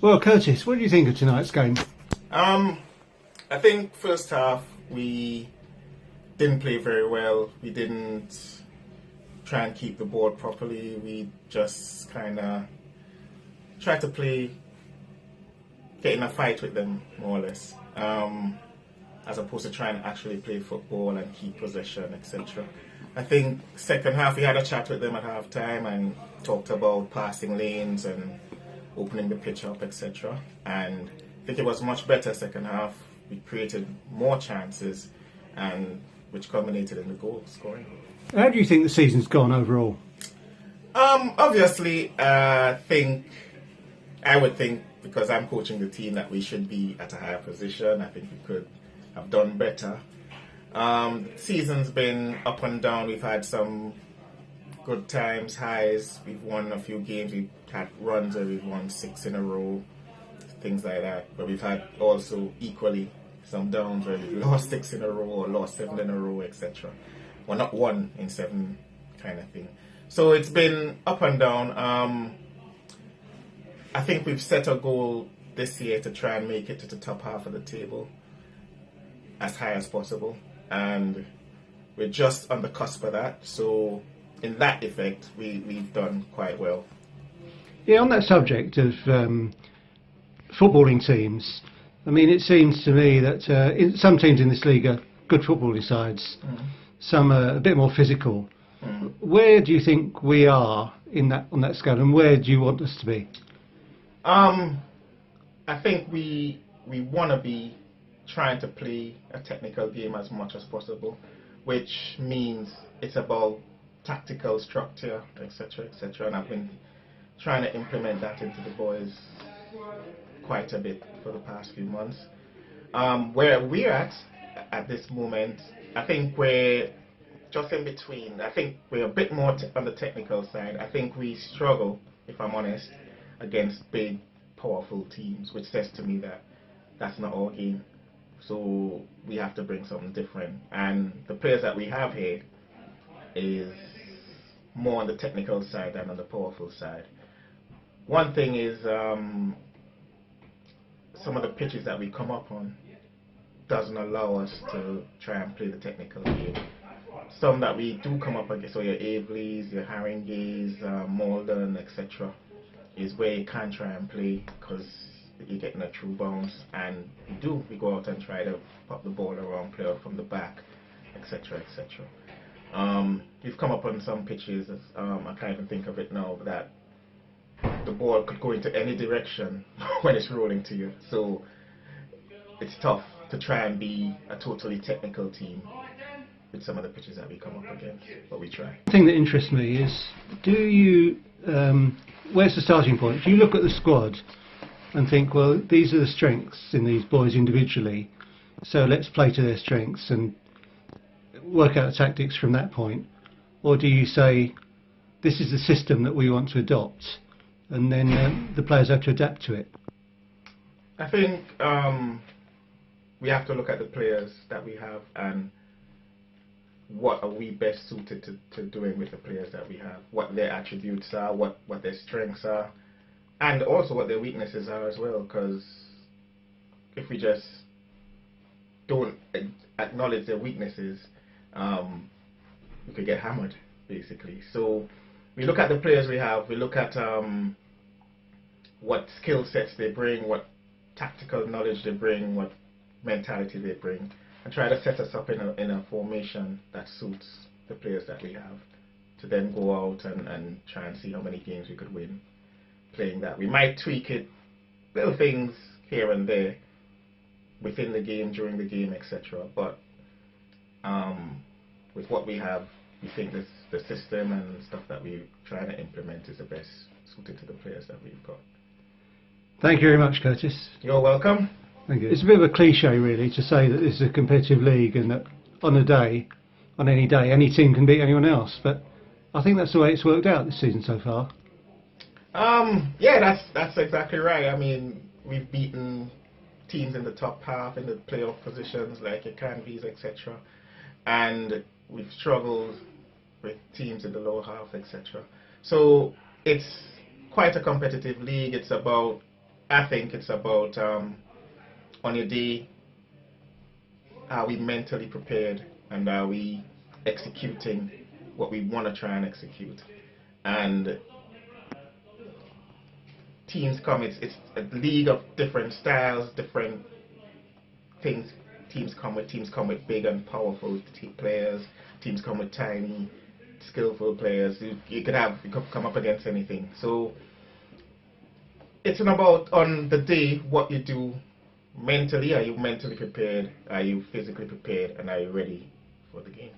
Well, Curtis, what do you think of tonight's game? I think first half we didn't play very well. We didn't try and keep the ball properly. We just kind of tried to play, get in a fight with them, more or less, as opposed to trying to actually play football and keep possession, etc. I think second half we had a chat with them at half time and talked about passing lanes and opening the pitch up, etc. And I think it was much better second half. We created more chances, and which culminated in the goal scoring. How do you think the season's gone overall? Obviously, I would think because I'm coaching the team that we should be at a higher position. I think we could have done better. Season's been up and down. We've had some good times, highs. We've won a few games. We've had runs where we've won 6 in a row, things like that. But we've had also equally some downs where we've lost 6 in a row or lost 7 in a row, etc. Well, not 1 in 7 kind of thing. So it's been up and down. I think we've set a goal this year to try and make it to the top half of the table as high as possible. And we're just on the cusp of that. So in that effect, we've done quite well. Yeah, on that subject of footballing teams, I mean, it seems to me that some teams in this league are good footballing sides. Some are a bit more physical. Where do you think we are on that scale, and where do you want us to be? I think we want to be trying to play a technical game as much as possible, which means it's about tactical structure, etc., etc. And I've been trying to implement that into the boys quite a bit for the past few months. Where we're at this moment, I think we're just in between. I think we're a bit more on the technical side. I think we struggle, if I'm honest, against big, powerful teams, which says to me that that's not our game. So we have to bring something different. And the players that we have here is more on the technical side than on the powerful side. One thing is some of the pitches that we come up on doesn't allow us to try and play the technical game. Some that we do come up against, so your Aveleys, your Haringays, Malden, etc., is where you can try and play because you're getting a true bounce, and we go out and try to pop the ball around, play out from the back, etc., etc. We've come up on some pitches, I can't even think of it now, that the ball could go into any direction when it's rolling to you. So it's tough to try and be a totally technical team with some of the pitches that we come up against, but we try. The thing that interests me is, where's the starting point? Do you look at the squad and think, well, these are the strengths in these boys individually, so let's play to their strengths and work out the tactics from that point? Or do you say, this is the system that we want to adopt, and then the players have to adapt to it? I think we have to look at the players that we have and what are we best suited to doing with the players that we have, what their attributes are, what their strengths are, and also what their weaknesses are as well, because if we just don't acknowledge their weaknesses, we could get hammered, basically. So we look at the players we have, we look at what skill sets they bring, what tactical knowledge they bring, what mentality they bring, and try to set us up in a formation that suits the players that we have, to then go out and try and see how many games we could win playing that. We might tweak it, little things here and there within the game, during the game, etc. But with what we have, we think the system and stuff that we're trying to implement is the best suited to the players that we've got. Thank you very much, Curtis. You're welcome. Thank you. It's a bit of a cliche, really, to say that this is a competitive league and that on any day, any team can beat anyone else. But I think that's the way it's worked out this season so far. Yeah, that's exactly right. I mean, we've beaten teams in the top half, in the playoff positions, like your Canvies, etc. And we've struggled with teams in the lower half, etc. So it's quite a competitive league. It's about I think it's about on your day, are we mentally prepared and are we executing what we want to try and execute? And teams come, it's a league of different styles, different things teams come with. Teams come with big and powerful players. Teams come with tiny, skillful players. You could come up against anything. So it's about on the day what you do mentally. Are you mentally prepared? Are you physically prepared? And are you ready for the game?